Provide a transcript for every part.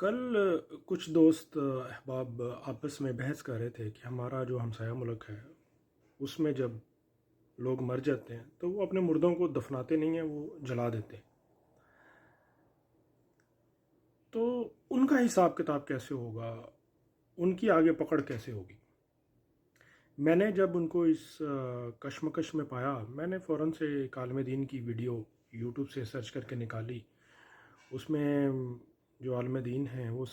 کل کچھ دوست احباب آپس میں بحث کر رہے تھے کہ ہمارا جو ہمسایہ ملک ہے اس میں جب لوگ مر جاتے ہیں تو وہ اپنے مردوں کو دفناتے نہیں ہیں، وہ جلا دیتے ہیں۔ تو ان کا حساب کتاب کیسے ہوگا، ان کی آگے پکڑ کیسے ہوگی؟ میں نے جب ان کو اس کشمکش میں پایا، میں نے فوراً سے ایک عالم دین کی ویڈیو یوٹیوب سے سرچ کر کے نکالی۔ اس میں جو عالم دین ہیں وہ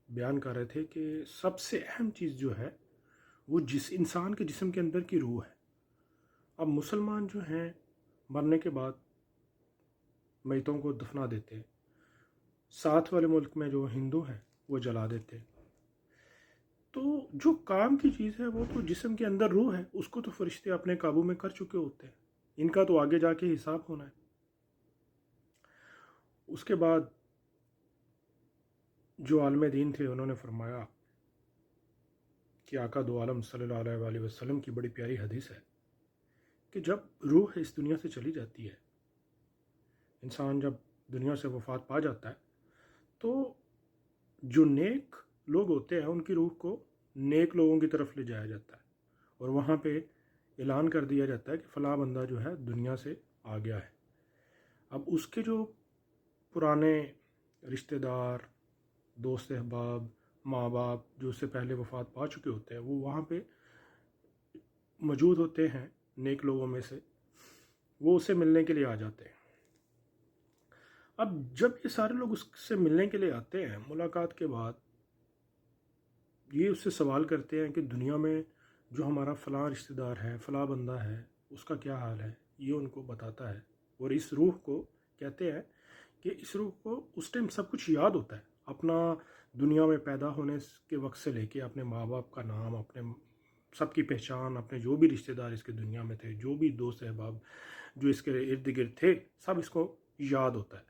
بیان کر رہے تھے کہ سب سے اہم چیز جو ہے وہ جس انسان کے جسم کے اندر کی روح ہے۔ اب مسلمان جو ہیں مرنے کے بعد میتوں کو دفنا دیتے، ساتھ والے ملک میں جو ہندو ہیں وہ جلا دیتے۔ تو جو کام کی چیز ہے وہ تو جسم کے اندر روح ہے، اس کو تو فرشتے اپنے قابو میں کر چکے ہوتے ہیں، ان کا تو آگے جا کے حساب ہونا ہے۔ اس کے بعد جو عالم دین تھے انہوں نے فرمایا کہ آقا دو عالم صلی اللہ علیہ وآلہ وسلم کی بڑی پیاری حدیث ہے کہ جب روح اس دنیا سے چلی جاتی ہے، انسان جب دنیا سے وفات پا جاتا ہے، تو جو نیک لوگ ہوتے ہیں ان کی روح کو نیک لوگوں کی طرف لے جایا جاتا ہے اور وہاں پہ اعلان کر دیا جاتا ہے کہ فلاں بندہ جو ہے دنیا سے آ گیا ہے۔ اب اس کے جو پرانے رشتہ دار، دوست احباب، ماں باپ جو اس سے پہلے وفات پا چکے ہوتے ہیں وہ وہاں پہ موجود ہوتے ہیں، نیک لوگوں میں سے وہ اسے ملنے کے لیے آ جاتے ہیں۔ اب جب یہ سارے لوگ اس سے ملنے کے لیے آتے ہیں، ملاقات کے بعد یہ اس سے سوال کرتے ہیں کہ دنیا میں جو ہمارا فلاں رشتہ دار ہے، فلاں بندہ ہے، اس کا کیا حال ہے۔ یہ ان کو بتاتا ہے اور اس روح کو کہتے ہیں کہ اس روح کو اس ٹائم سب کچھ یاد ہوتا ہے، اپنا دنیا میں پیدا ہونے کے وقت سے لے کے اپنے ماں باپ کا نام، اپنے سب کی پہچان، اپنے جو بھی رشتہ دار اس کے دنیا میں تھے، جو بھی دوست احباب جو اس کے ارد گرد تھے، سب اس کو یاد ہوتا ہے۔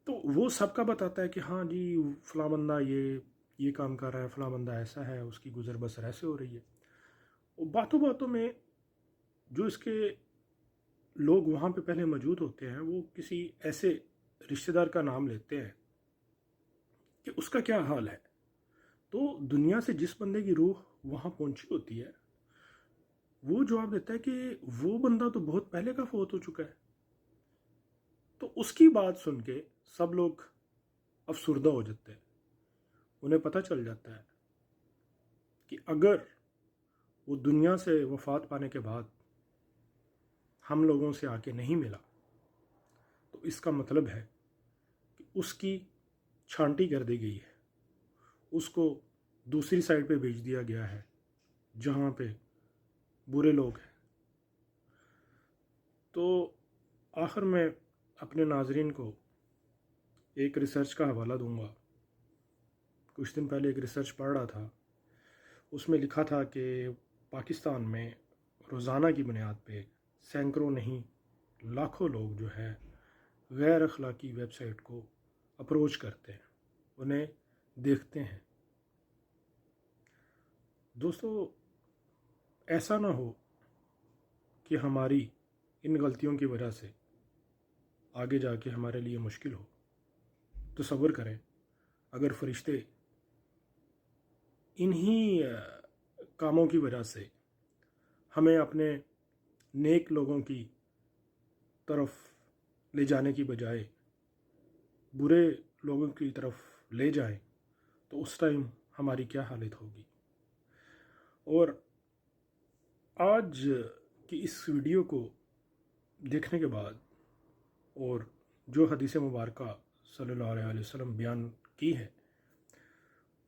تو وہ سب کا بتاتا ہے کہ ہاں جی فلاں بندہ یہ کام کر رہا ہے، فلاں بندہ ایسا ہے، اس کی گزر بسر ایسے ہو رہی ہے۔ اور باتوں باتوں میں جو اس کے لوگ وہاں پہ پہلے موجود ہوتے ہیں وہ کسی ایسے رشتہ دار کا نام لیتے ہیں کہ اس کا کیا حال ہے۔ تو دنیا سے جس بندے کی روح وہاں پہنچی ہوتی ہے وہ جواب دیتا ہے کہ وہ بندہ تو بہت پہلے کا فوت ہو چکا ہے۔ تو اس کی بات سن کے سب لوگ افسردہ ہو جاتے ہیں، انہیں پتہ چل جاتا ہے کہ اگر وہ دنیا سے وفات پانے کے بعد ہم لوگوں سے آ کے نہیں ملا تو اس کا مطلب ہے کہ اس کی چھانٹی کر دی گئی ہے، اس کو دوسری سائڈ پہ بھیج دیا گیا ہے جہاں پہ برے لوگ ہیں۔ تو آخر میں اپنے ناظرین کو ایک ریسرچ کا حوالہ دوں گا۔ کچھ دن پہلے ایک ریسرچ پڑھ رہا تھا، اس میں لکھا تھا کہ پاکستان میں روزانہ کی بنیاد پہ سینکڑوں نہیں لاکھوں لوگ جو ہے غیر اخلاقی ویب سائٹ کو اپروچ کرتے ہیں، انہیں دیکھتے ہیں۔ دوستو ایسا نہ ہو کہ ہماری ان غلطیوں کی وجہ سے آگے جا کے ہمارے لیے مشکل ہو۔ تصور کریں اگر فرشتے انہی کاموں کی وجہ سے ہمیں اپنے نیک لوگوں کی طرف لے جانے کی بجائے برے لوگوں کی طرف لے جائیں تو اس ٹائم ہماری کیا حالت ہوگی۔ اور آج کی اس ویڈیو کو دیکھنے کے بعد اور جو حدیث مبارکہ صلی اللہ علیہ وسلم بیان کی ہے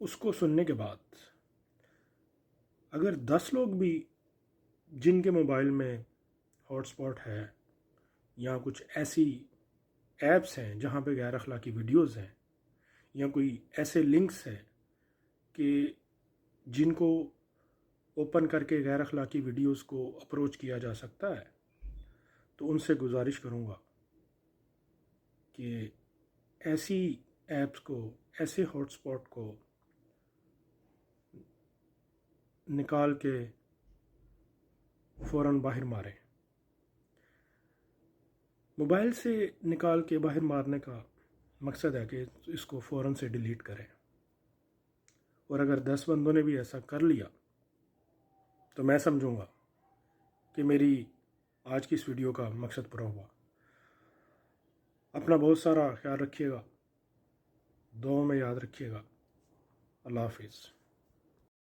اس کو سننے کے بعد اگر 10 لوگ بھی جن کے موبائل میں ہاٹ سپاٹ ہے یا کچھ ایسی ایپس ہیں جہاں پہ غیر اخلاقی ویڈیوز ہیں یا کوئی ایسے لنکس ہیں کہ جن کو اوپن کر کے غیر اخلاقی ویڈیوز کو اپروچ کیا جا سکتا ہے، تو ان سے گزارش کروں گا کہ ایسی ایپس کو، ایسے ہاٹ سپاٹ کو نکال کے فوراً باہر ماریں۔ موبائل سے نکال کے باہر مارنے کا مقصد ہے کہ اس کو فوراً سے ڈیلیٹ کریں، اور اگر 10 بندوں نے بھی ایسا کر لیا تو میں سمجھوں گا کہ میری آج کی اس ویڈیو کا مقصد پورا ہوا۔ اپنا بہت سارا خیال رکھیے گا، دعاؤں میں یاد رکھیے گا۔ اللہ حافظ۔